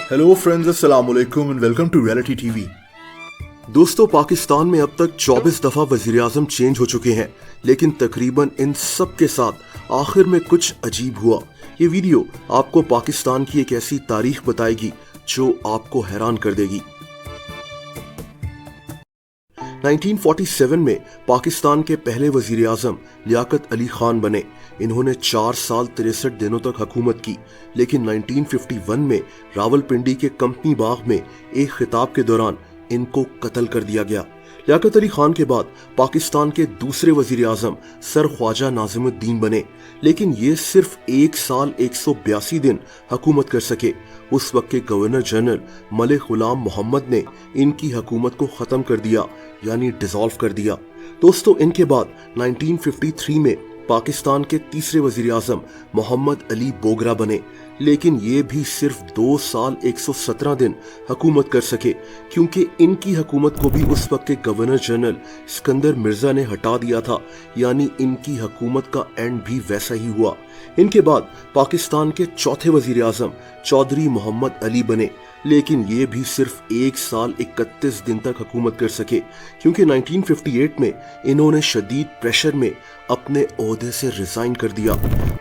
Hello friends, अस्सलाम वालेकुम and welcome to reality TV. दोस्तों, पाकिस्तान में अब तक 24 दफा वजीर आजम चेंज हो चुके हैं, लेकिन तकरीबन इन सब के साथ आखिर में कुछ अजीब हुआ। ये वीडियो आपको पाकिस्तान की एक ऐसी तारीख बताएगी जो आपको हैरान कर देगी। 1947 में पाकिस्तान के पहले वजीर आजम लियाकत अली खान बने। इन्होंने 4 साल 63 दिनों तक हुकूमत की, लेकिन 1951 में रावलपिंडी के कंपनी बाग में एक खिताब के दौरान इनको कत्ल कर दिया गया। लियाकत अली खान के बाद पाकिस्तान के दूसरे वजीर आजम सर ख्वाजा नाजिमुद्दीन बने, लेकिन ये सिर्फ 1 साल 182 दिन हुकूमत कर सके। उस वक्त के गवर्नर जनरल मलिक गुलाम मोहम्मद ने इनकी हुकूमत को ख़त्म कर दिया, यानी डिसॉल्व कर दिया। दोस्तों, इनके बाद 1953 में पाकिस्तान के तीसरे वजीर आजम मोहम्मद अली बोगरा बने, लेकिन ये भी सिर्फ 2 साल 117 दिन हुकूमत कर सके, क्योंकि इनकी हुकूमत को भी उस वक्त के गवर्नर जनरल सिकंदर मिर्जा ने हटा दिया था, यानी इनकी हुकूमत का एंड भी वैसा ही हुआ। इनके बाद पाकिस्तान के चौथे वजीर आजम चौधरी मोहम्मद अली बने, लेकिन ये भी सिर्फ 1 साल 31 दिन तक हुकूमत कर सके, क्योंकि 1958 में इन्होंने शदीद प्रेशर में अपने ओहदे से रिजाइन कर दिया।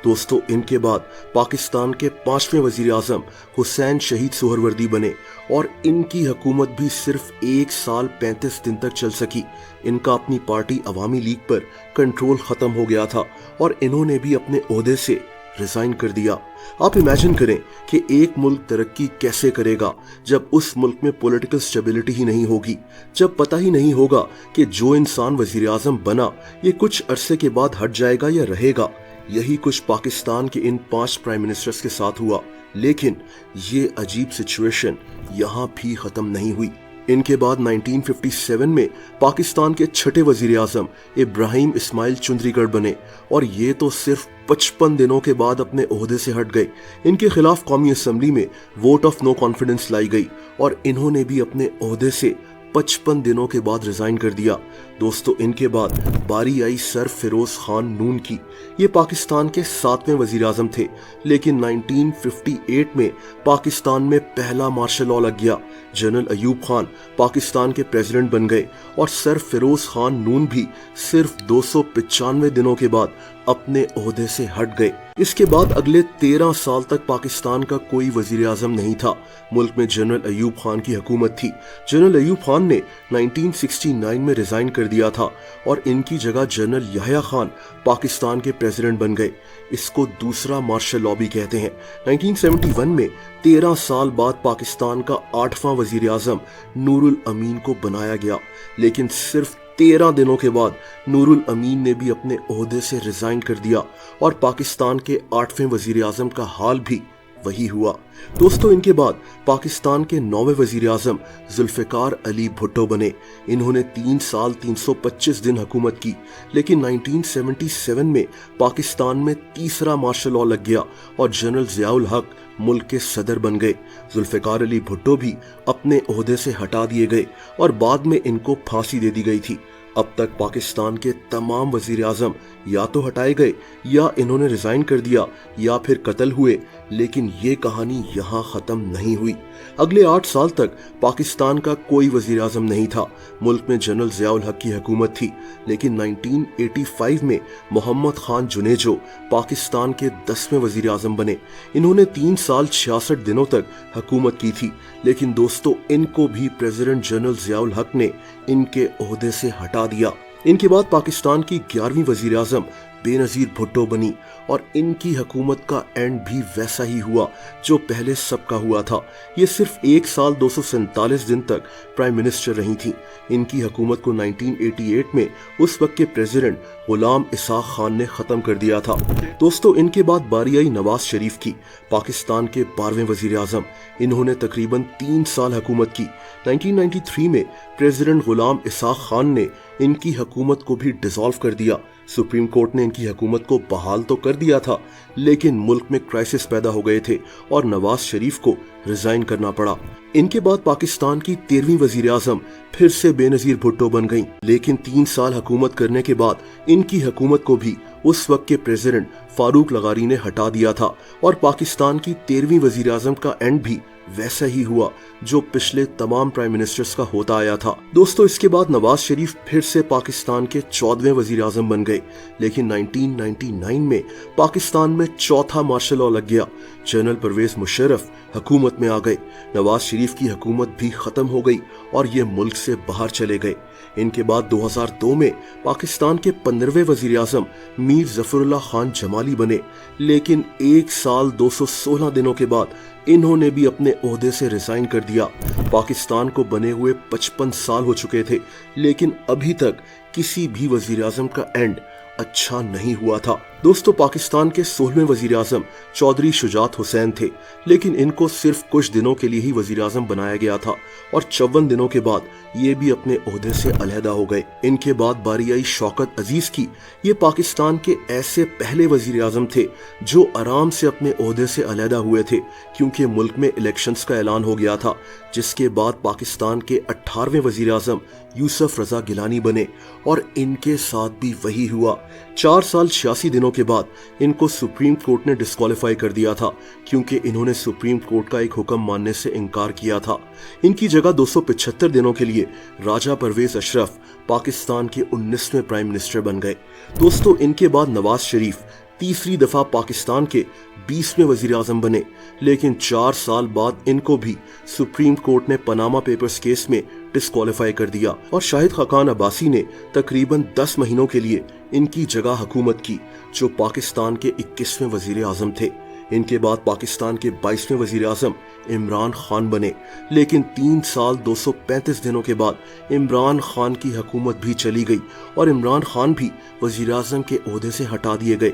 दोस्तों, इनके बाद पाकिस्तान के 5वें वजीर आजम हुसैन शहीद सुहरवर्दी बने, और इनकी हुकूमत भी सिर्फ 1 साल 35 दिन तक चल सकी। इनका अपनी पार्टी अवामी लीग पर कंट्रोल खत्म हो गया था और इन्होंने भी अपने ओहदे से रिजाइन कर दिया। आप इमेजिन करें कि एक मुल्क तरक्की कैसे करेगा जब उस मुल्क में पॉलिटिकल स्टेबिलिटी ही नहीं होगी, जब पता ही नहीं होगा कि जो इंसान वजीर आजम बना ये कुछ अरसे के बाद हट जाएगा या रहेगा। यही कुछ पाकिस्तान के इन 5 प्राइम मिनिस्टर्स के साथ हुआ, लेकिन ये अजीब सिचुएशन यहाँ भी खत्म नहीं हुई। इनके बाद 1957 में पाकिस्तान के छठे वजीर आजम इब्राहिम इस्माइल चुंदरीगढ़ बने, और ये तो सिर्फ 55 दिनों के बाद अपने ओहदे से हट गए। इनके खिलाफ कौमी असम्बली में वोट ऑफ नो कॉन्फिडेंस लाई गई और इन्होंने भी अपने ओहदे से 55 दिनों के बाद रिजाइन कर दिया। दोस्तों, इनके बाद बारी आई सर फिरोज खान नून की। ये पाकिस्तान के 7वें वजीर आजम थे, लेकिन 1958 में पाकिस्तान में पहला मार्शल लॉ लग गया। जनरल अयूब खान पाकिस्तान के प्रेसिडेंट बन गए और सर फिरोज खान नून भी सिर्फ 295 दिनों के बाद अपने ओहदे से हट गए। इसके बाद अगले 13 साल तक पाकिस्तान का कोई वजीर आजम नहीं था। मुल्क में जनरल अयूब खान की हुकूमत थी। जनरल अयूब खान ने 1969 में रिजाइन कर दिया था और इनकी जगह जनरल याह्या खान पाकिस्तान के प्रेसिडेंट बन गए। इसको दूसरा मार्शल लॉ भी कहते हैं। 1971 में 13 साल बाद पाकिस्तान का 8वां वजीर आजम नूरुल अमीन को बनाया गया, लेकिन सिर्फ 13 दिनों के बाद नूरुल अमीन ने भी अपने ओहदे से रिजाइन कर दिया और पाकिस्तान के 8वें वजीर आजम का हाल भी वही हुआ। दोस्तों, इनके बाद पाकिस्तान के 9वें वजीर आजम जुल्फिकार अली भुट्टो बने। इन्होंने 3 साल 325 दिन हुकूमत की, लेकिन 1977 में पाकिस्तान में तीसरा मार्शल लॉ लग गया और जनरल ज़ियाउल हक मुल्क के सदर बन गए। जुल्फिकार अली भुट्टो भी अपने ओहदे से हटा दिए गए और बाद में इनको फांसी दे दी गई थी। अब तक पाकिस्तान के तमाम वजीर आजम या तो हटाए गए या इन्होंने रिजाइन कर दिया या फिर कत्ल हुए, लेकिन ये कहानी यहाँ खत्म नहीं हुई। अगले 8 साल तक पाकिस्तान का कोई वजीर आजम नहीं था। मुल्क में जनरल ज़ियाउल हक की हुकूमत थी, लेकिन 1985 में मोहम्मद खान जुनेजो पाकिस्तान के 10वें वजीर आजम बने। इन्होंने 3 साल 66 दिनों तक हुकूमत की थी, लेकिन दोस्तों, इनको भी प्रेसिडेंट जनरल ज़ियाउल हक ने इनके ओहदे से हटा दिया। इनके बाद पाकिस्तान की 11वीं वजीर आजम बेनजीर भुट्टो बनी और इनकी हुकूमत का एंड भी वैसा ही हुआ जो पहले सबका हुआ था। ये सिर्फ 1 साल 247 दिन तक प्राइम मिनिस्टर रही थी। इनकी हुकूमत को 1988 में उस वक्त के प्रेसिडेंट गुलाम इसाक खान ने खत्म कर दिया था। दोस्तों, इनके बाद बारी आई नवाज शरीफ की, पाकिस्तान के 12वें वजीर आजम। इन्होंने तकरीबन 3 साल हुकूमत की। 1993 में प्रेसिडेंट गुलाम इसाक खान ने इनकी हुकूमत को भी डिसॉल्व कर दिया। सुप्रीम कोर्ट ने इनकी हुकूमत को बहाल तो कर दिया था, लेकिन मुल्क में क्राइसिस पैदा हो गए थे और नवाज शरीफ को रिजाइन करना पड़ा। इनके बाद पाकिस्तान की 13वीं वजीर आजम फिर से बेनजीर भुट्टो बन गईं, लेकिन 3 साल हुकूमत करने के बाद इनकी हुकूमत को भी उस वक्त के प्रेसिडेंट फारूक लगारी ने हटा दिया था और पाकिस्तान की 13वीं वजीर आजम का एंड भी वैसा ही हुआ जो पिछले तमाम प्राइम मिनिस्टर्स का होता आया था। दोस्तों, इसके बाद नवाज शरीफ फिर से पाकिस्तान के 14वें वजीर आजम बन गए, लेकिन 1999 में पाकिस्तान में चौथा मार्शल लॉ लग गया। जनरल परवेज मुशर्रफ हुकूमत में आ गए। नवाज शरीफ की हुकूमत भी खत्म हो गई और ये मुल्क से बाहर चले गए। इनके बाद 2002 में पाकिस्तान के 15वें वजीर आजम मीर जफरुल्लाह खान जमाली बने, लेकिन 1 साल 216 दिनों के बाद इन्होंने भी अपने ओहदे से रिजाइन कर दिया। पाकिस्तान को बने हुए 55 साल हो चुके थे, लेकिन अभी तक किसी भी वजीर आजम का एंड अच्छा नहीं हुआ था। दोस्तों, पाकिस्तान के 16वें वजीर आजम चौधरी शुजात हुसैन थे, लेकिन इनको सिर्फ कुछ दिनों के लिए ही वजीर आजम बनाया गया था और 54 दिनों के बाद ये भी अपने ओहदे से अलहदा हो गए। इनके बाद बारी आई शौकत अजीज की। ये पाकिस्तान के ऐसे पहले वजीर आजम थे जो आराम से अपने ओहदे से अलहदा हुए थे, क्योंकि मुल्क में इलेक्शंस का ऐलान हो गया था। जिसके बाद पाकिस्तान के 18वें वजीर आजम यूसुफ रजा गिलानी बने और इनके साथ भी वही हुआ। 4 साल 86 दिनों के बाद इनको सुप्रीम कोर्ट ने डिस्क्वालीफाई कर दिया था, क्योंकि इन्होंने सुप्रीम कोर्ट का एक हुक्म मानने से इनकार किया था। इनकी जगह 275 दिनों के लिए राजा परवेज अशरफ पाकिस्तान के 19वें प्राइम मिनिस्टर बन गए। दोस्तों, इनके बाद नवाज शरीफ तीसरी दफा पाकिस्तान के 20वें वजीर आजम बने, लेकिन 4 साल बाद इनको भी सुप्रीम कोर्ट ने पनामा पेपर्स केस में डिस्क्वालीफाई कर दिया और शाहिद खाकान अब्बासी ने तकरीबन 10 महीनों के लिए इनकी जगह हुकूमत की, जो पाकिस्तान के 21वें वजीर आजम थे। इनके बाद पाकिस्तान के 22वें वजीर आजम इमरान खान बने, लेकिन 3 साल 235 दिनों के बाद इमरान खान की हुकूमत भी चली गई और इमरान खान भी वजीर आजम के ओहदे से हटा दिए गए।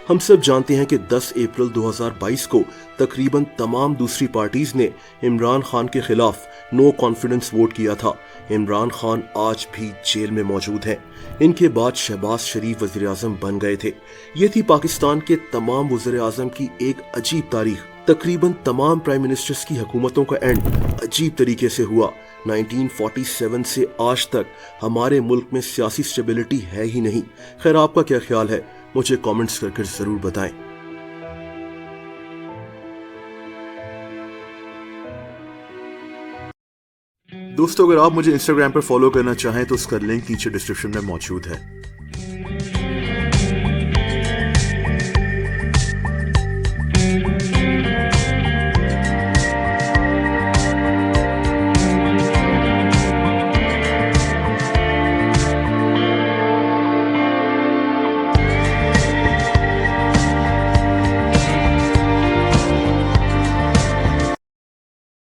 हम सब जानते हैं कि 10 अप्रैल 2022 को तकरीबन तमाम दूसरी पार्टीज ने इमरान खान के खिलाफ नो कॉन्फिडेंस वोट किया था। इमरान खान आज भी जेल में मौजूद हैं। इनके बाद शहबाज शरीफ वजीर आजम बन गए थे। ये थी पाकिस्तान के तमाम वजीर आजम की एक अजीब तारीख। तकरीबन तमाम प्राइम मिनिस्टर्स की हुकूमतों का एंड अजीब तरीके से हुआ। 1947 से आज तक हमारे मुल्क में सियासी स्टेबिलिटी है ही नहीं। खैर, आपका क्या ख्याल है? मुझे कमेंट्स करके जरूर बताएं। दोस्तों, अगर आप मुझे इंस्टाग्राम पर फॉलो करना चाहें तो उसका लिंक नीचे डिस्क्रिप्शन में मौजूद है।